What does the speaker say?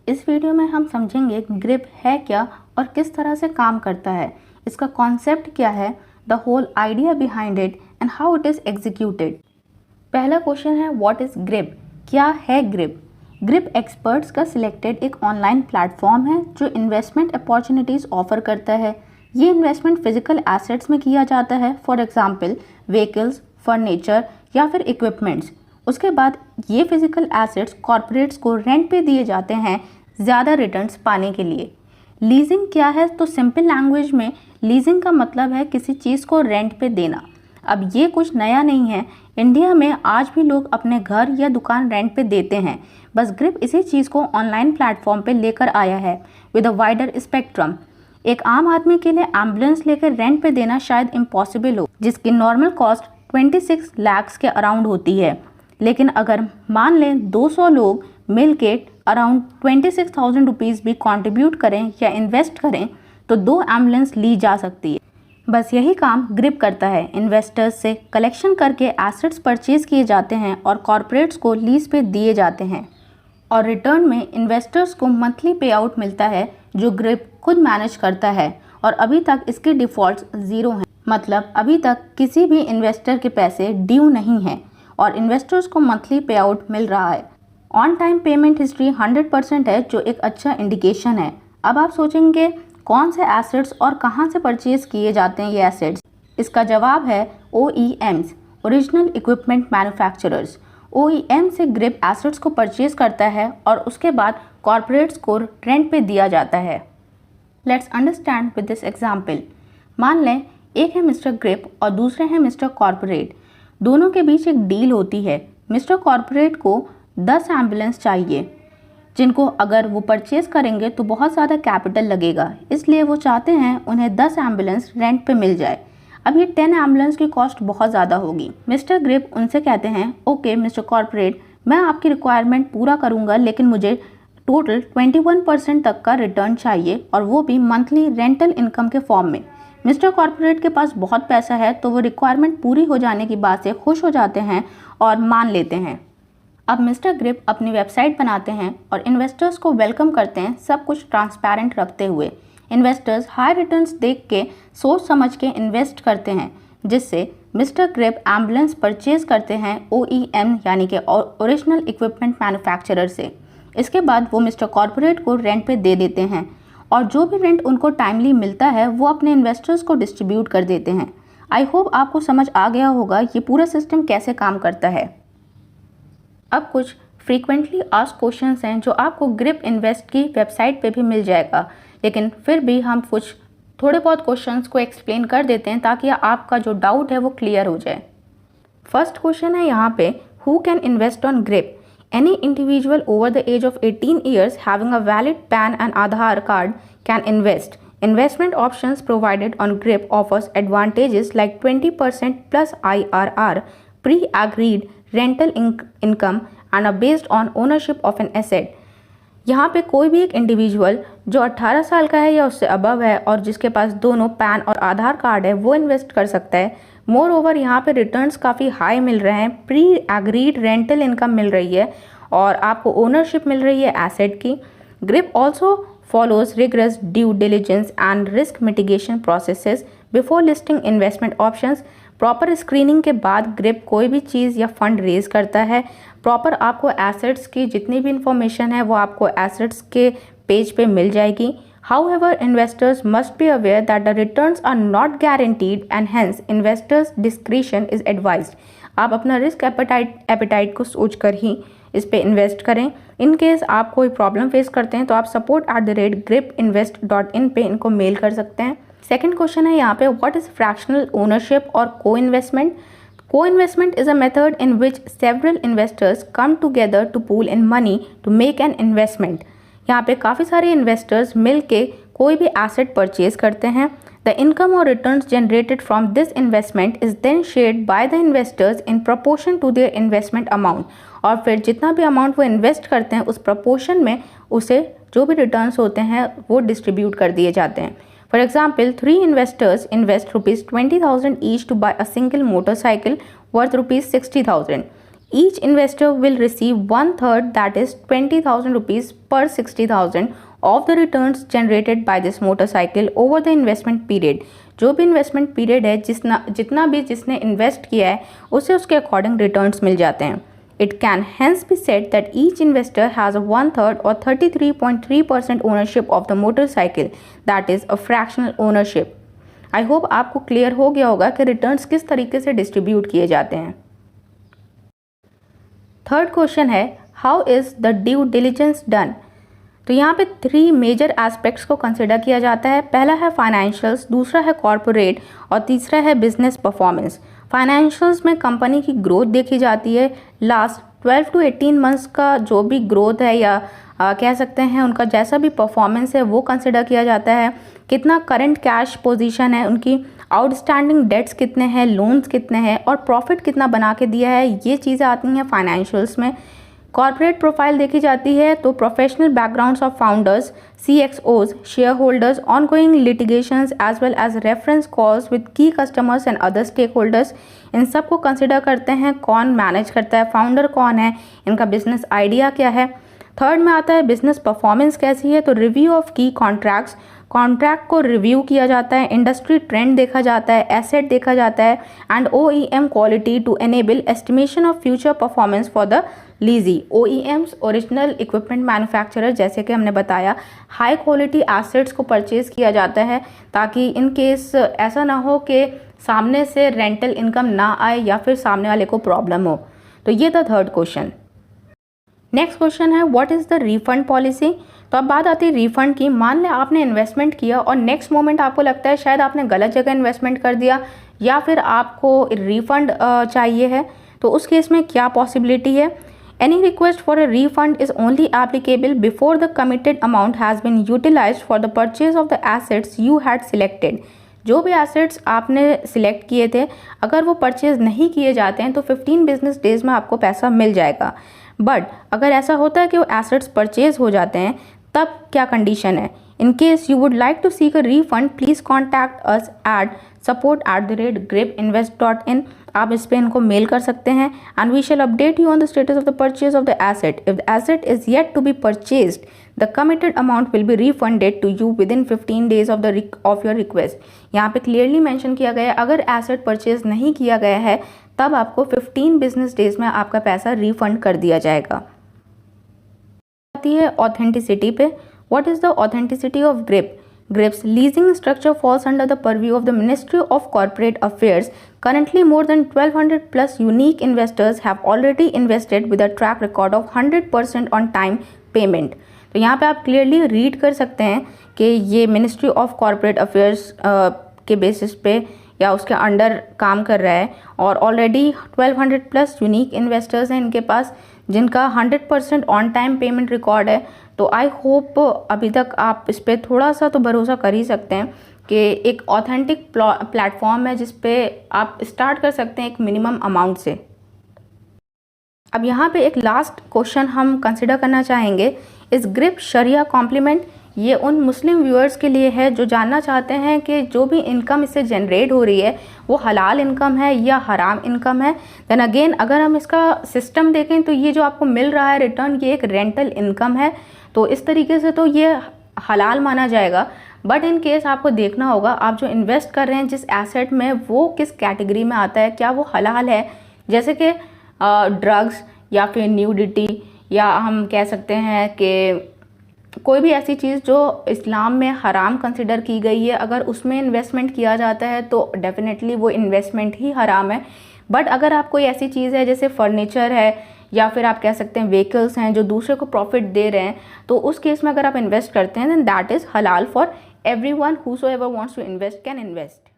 इस वीडियो में हम समझेंगे ग्रिप है क्या और किस तरह से काम करता है, इसका कॉन्सेप्ट क्या है, the whole idea behind it and how it is executed. पहला क्वेश्चन है व्हाट इज़ ग्रिप, क्या है ग्रिप। ग्रिप एक्सपर्ट्स का सिलेक्टेड एक ऑनलाइन प्लेटफॉर्म है जो इन्वेस्टमेंट अपॉर्चुनिटीज़ ऑफर करता है। ये इन्वेस्टमेंट फिजिकल एसेट्स में किया जाता है, फॉर एग्जांपल व्हीकल्स, फर्नीचर या फिर इक्विपमेंट्स। उसके बाद ये फिजिकल एसेट्स कॉरपोरेट्स को रेंट पे दिए जाते हैं ज़्यादा रिटर्न्स पाने के लिए। लीजिंग क्या है, तो सिंपल लैंग्वेज में लीजिंग का मतलब है किसी चीज़ को रेंट पे देना। अब ये कुछ नया नहीं है, इंडिया में आज भी लोग अपने घर या दुकान रेंट पे देते हैं। बस ग्रिप इसी चीज़ को ऑनलाइन प्लेटफॉर्म पे लेकर आया है विद अ वाइडर स्पेक्ट्रम। एक आम आदमी के लिए एम्बुलेंस लेकर रेंट पे देना शायद इम्पॉसिबल हो, जिसकी नॉर्मल कॉस्ट 26 लाख के अराउंड होती है। लेकिन अगर मान लें 200 लोग मिल के अराउंड 26,000 रुपीज़ भी कंट्रीब्यूट करें या इन्वेस्ट करें तो 2 एम्बुलेंस ली जा सकती है। बस यही काम ग्रिप करता है। इन्वेस्टर्स से कलेक्शन करके एसेट्स परचेज किए जाते हैं और कॉरपोरेट्स को लीज पे दिए जाते हैं और रिटर्न में इन्वेस्टर्स को मंथली पे आउट मिलता है जो ग्रिप खुद मैनेज करता है। और अभी तक इसके डिफ़ॉल्ट्स 0 हैं, मतलब अभी तक किसी भी इन्वेस्टर के पैसे ड्यू नहीं हैं और इन्वेस्टर्स को मंथली पे आउट मिल रहा है। ऑन टाइम पेमेंट हिस्ट्री 100% है, जो एक अच्छा इंडिकेशन है। अब आप सोचेंगे कौन से एसेट्स और कहां से परचेज किए जाते हैं ये एसेट्स। इसका जवाब है OEMs, original equipment manufacturers. OEM से ग्रिप एसेट्स को परचेज करता है और उसके बाद कॉरपोरेट्स को रेंट पे दिया जाता है। Let's understand with this example. मान लें एक है मिस्टर ग्रिप और दूसरे हैं मिस्टर कॉरपोरेट। दोनों के बीच एक डील होती है। मिस्टर कॉरपोरेट को 10 एम्बुलेंस चाहिए, जिनको अगर वो परचेज करेंगे तो बहुत ज़्यादा कैपिटल लगेगा, इसलिए वो चाहते हैं उन्हें 10 एम्बुलेंस रेंट पे मिल जाए। अब ये 10 एम्बुलेंस की कॉस्ट बहुत ज़्यादा होगी। मिस्टर ग्रिप उनसे कहते हैं ओके मिस्टर कॉरपोरेट, मैं आपकी रिक्वायरमेंट पूरा करूँगा, लेकिन मुझे टोटल 21% तक का रिटर्न चाहिए और वो भी मंथली रेंटल इनकम के फॉर्म में। मिस्टर कॉरपोरेट के पास बहुत पैसा है तो वो रिक्वायरमेंट पूरी हो जाने की बात से खुश हो जाते हैं और मान लेते हैं। अब मिस्टर ग्रिप अपनी वेबसाइट बनाते हैं और इन्वेस्टर्स को वेलकम करते हैं, सब कुछ ट्रांसपेरेंट रखते हुए। इन्वेस्टर्स हाई रिटर्न्स देख के सोच समझ के इन्वेस्ट करते हैं, जिससे मिस्टर ग्रिप एम्बुलेंस परचेज करते हैं OEM यानी कि ओरिजिनल इक्विपमेंट मैन्युफैक्चरर से। इसके बाद वो मिस्टर कॉरपोरेट को रेंट पे दे देते हैं और जो भी रेंट उनको टाइमली मिलता है वो अपने इन्वेस्टर्स को डिस्ट्रीब्यूट कर देते हैं। आई होप आपको समझ आ गया होगा ये पूरा सिस्टम कैसे काम करता है। अब कुछ फ्रीक्वेंटली आस्क्ड क्वेश्चंस हैं जो आपको ग्रिप इन्वेस्ट की वेबसाइट पे भी मिल जाएगा, लेकिन फिर भी हम कुछ थोड़े बहुत क्वेश्चंस को एक्सप्लेन कर देते हैं ताकि आपका जो डाउट है वो क्लियर हो जाए। फर्स्ट क्वेश्चन है यहाँ पे, who can invest on grip? Any individual over the age of 18 years having a valid PAN and Aadhaar card can invest. Investment options provided on GRIP offers advantages like 20% plus IRR, pre-agreed rental income and are based on ownership of an asset. यहाँ पे कोई भी एक individual जो 18 साल का है या उससे अबव है और जिसके पास दोनों पैन और आधार कार्ड है वो इन्वेस्ट कर सकता है। मोर ओवर यहाँ पे रिटर्न्स काफ़ी हाई मिल रहे हैं, प्री एग्रीड रेंटल इनकम मिल रही है और आपको ओनरशिप मिल रही है एसेट की। Grip also follows rigorous due diligence and risk mitigation processes before listing investment options. Proper screening के बाद ग्रिप कोई भी चीज़ या फंड रेज करता है। प्रॉपर आपको एसेट्स की जितनी भी इंफॉर्मेशन है वो आपको एसेट्स के पेज पे मिल जाएगी। However, investors must be aware that the returns are not guaranteed and hence investors' discretion is advised. आप अपना रिस्क एपेटाइट को सोच कर ही इस पे इन्वेस्ट करें। इन केस आप कोई प्रॉब्लम फेस करते हैं तो आप support@gripinvest.in पे इनको मेल कर सकते हैं। सेकेंड क्वेश्चन है यहाँ पे, व्हाट इज फ्रैक्शनल ओनरशिप और को investment? Co-investment is a method in which several investors come together to pool in money to make an investment. यहाँ पे काफ़ी सारे इन्वेस्टर्स मिल के कोई भी एसेट परचेज करते हैं। द इनकम और returns generated from this investment is then shared by the investors in proportion to their investment amount. और फिर जितना भी अमाउंट वो इन्वेस्ट करते हैं उस प्रपोर्शन में उसे जो भी रिटर्न्स होते हैं वो डिस्ट्रीब्यूट कर दिए जाते हैं। For example, 3 investors invest rupees 20,000 each to buy a single motorcycle worth rupees 60,000. Each investor will receive 1/3, that is 20,000 rupees per 60,000 of the returns generated by this motorcycle over the investment period. जो भी investment period है, जितना भी जिसने invest किया है उसे उसके अकॉर्डिंग रिटर्न्स मिल जाते हैं. It can hence be said that each investor has a 1/3 or 33.3% ownership of the motorcycle, that is a fractional ownership. I hope आपको क्लियर हो गया होगा कि रिटर्न्स किस तरीके से डिस्ट्रीब्यूट किए जाते हैं. थर्ड क्वेश्चन है, how is the due diligence done. तो यहाँ पे 3 मेजर एस्पेक्ट्स को कंसिडर किया जाता है. पहला है फाइनेंशियल्स, दूसरा है कॉर्पोरेट और तीसरा है बिजनेस परफॉर्मेंस. फाइनेंशियल्स में कंपनी की ग्रोथ देखी जाती है. लास्ट 12 to 18 मंथ्स का जो भी ग्रोथ है या कह सकते हैं उनका जैसा भी परफॉर्मेंस है वो कंसिडर किया जाता है. कितना करंट कैश पोजीशन है, उनकी आउटस्टैंडिंग डेट्स कितने हैं, लोन्स कितने हैं और प्रॉफिट कितना बना के दिया है, ये चीज़ें आती हैं फाइनेंशियल्स में. कॉर्पोरेट प्रोफाइल देखी जाती है तो professional backgrounds of founders, CXOs, shareholders, ongoing litigations as well as reference calls with की customers and other stakeholders. इन सब को कंसिडर करते हैं. कौन मैनेज करता है, फाउंडर कौन है, इनका बिजनेस आइडिया क्या है. थर्ड में आता है बिजनेस परफॉर्मेंस कैसी है. तो रिव्यू ऑफ की कॉन्ट्रैक्ट्स, कॉन्ट्रैक्ट को रिव्यू किया जाता है. इंडस्ट्री ट्रेंड देखा जाता है, एसेट देखा जाता है and OEM quality to enable estimation of future performance for the lessee. OEMs original equipment manufacturer, जैसे कि हमने बताया, हाई क्वालिटी एसेट्स को परचेज किया जाता है ताकि इन केस ऐसा ना हो कि सामने से रेंटल इनकम ना आए या फिर सामने वाले को प्रॉब्लम हो. तो ये था थर्ड क्वेश्चन. नेक्स्ट क्वेश्चन है, what is the refund policy. तो अब बात आती है रिफंड की. मान लें आपने इन्वेस्टमेंट किया और नेक्स्ट मोमेंट आपको लगता है शायद आपने गलत जगह इन्वेस्टमेंट कर दिया या फिर आपको रिफंड चाहिए है, तो उस केस में क्या पॉसिबिलिटी है. Any request for a refund is only applicable before the committed amount has been utilised for the purchase of the assets you had selected. जो भी एसेट्स आपने सिलेक्ट किए थे, अगर वो परचेज नहीं किए जाते हैं तो 15 बिजनेस डेज में आपको पैसा मिल जाएगा. बट अगर ऐसा होता है कि वो एसेट्स परचेज हो जाते हैं, तब क्या कंडीशन है. In case you would like to seek a refund, please contact us at support@gripinvest.in. आप इस पर इनको मेल कर सकते हैं and we shall update you on the status of the purchase of the asset. If the asset is yet to be purchased, the committed amount will be refunded to you within 15 days of your request. यहाँ पे clearly mention किया गया है, अगर asset purchase नहीं किया गया है तब आपको 15 बिजनेस डेज में आपका पैसा रिफंड कर दिया जाएगा. आती है ऑथेंटिसिटी पे. What is the authenticity of grip. Grip's leasing structure falls under the purview of the Ministry of Corporate Affairs. Currently, more than 1,200 plus unique investors have already invested with a track record of 100% on time payment. तो यहाँ पे आप clearly read कर सकते हैं कि ये ministry of corporate affairs के बेसिस पे या उसके अंडर काम कर रहा है और ऑलरेडी 1,200 प्लस यूनिक इन्वेस्टर्स हैं इनके पास, जिनका 100% ऑन टाइम पेमेंट रिकॉर्ड है. तो आई होप अभी तक आप इस पर थोड़ा सा तो भरोसा कर ही सकते हैं कि एक ऑथेंटिक प्लेटफॉर्म है जिस पे आप स्टार्ट कर सकते हैं एक मिनिमम अमाउंट से. अब यहाँ पे एक लास्ट क्वेश्चन हम कंसिडर करना चाहेंगे, इस ग्रिप शरिया कॉम्प्लीमेंट. ये उन मुस्लिम व्यूअर्स के लिए है जो जानना चाहते हैं कि जो भी इनकम इससे जनरेट हो रही है वो हलाल इनकम है या हराम इनकम है. देन अगेन अगर हम इसका सिस्टम देखें तो ये जो आपको मिल रहा है रिटर्न, ये एक रेंटल इनकम है, तो इस तरीके से तो ये हलाल माना जाएगा. बट इन केस आपको देखना होगा आप जो इन्वेस्ट कर रहे हैं जिस एसेट में, वो किस कैटेगरी में आता है, क्या वो हलाल है. जैसे कि ड्रग्स या फिर न्यूडिटी, या हम कह सकते हैं कि कोई भी ऐसी चीज़ जो इस्लाम में हराम कंसिडर की गई है, अगर उसमें इन्वेस्टमेंट किया जाता है तो डेफिनेटली वो इन्वेस्टमेंट ही हराम है. बट अगर आप कोई ऐसी चीज़ है जैसे फर्नीचर है या फिर आप कह सकते हैं व्हीकल्स हैं जो दूसरे को प्रॉफिट दे रहे हैं, तो उस केस में अगर आप इन्वेस्ट करते हैं देन दैट इज़ हलाल for everyone. Whosoever wants to invest can invest.